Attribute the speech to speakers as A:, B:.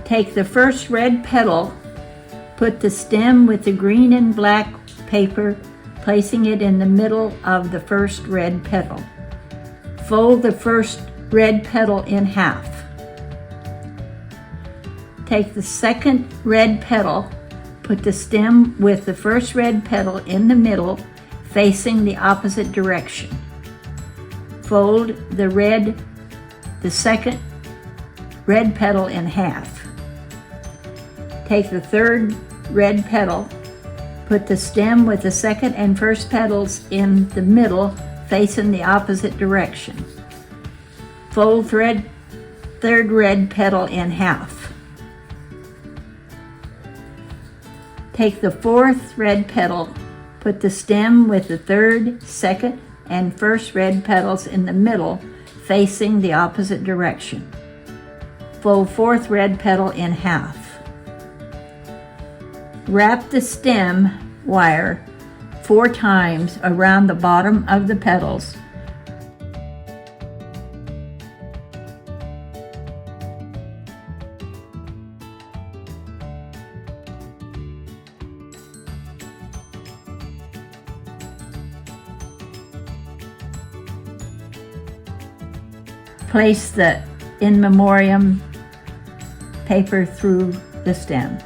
A: Take the first red petal, put the stem with the green and black paper, placing it in the middle of the first red petal. Fold the first red petal in half. Take the second red petal, put the stem with the first red petal in the middle, facing the opposite direction. Fold the second red petal in half. Take the third red petal, put the stem with the second and first petals in the middle, facing the opposite direction. Fold third red petal in half. Take the fourth red petal, put the stem with the third, second, and first red petals in the middle, facing the opposite direction. Fold fourth red petal in half. Wrap the stem wire 4 times around the bottom of the petals. Place the in memoriam paper through the stem.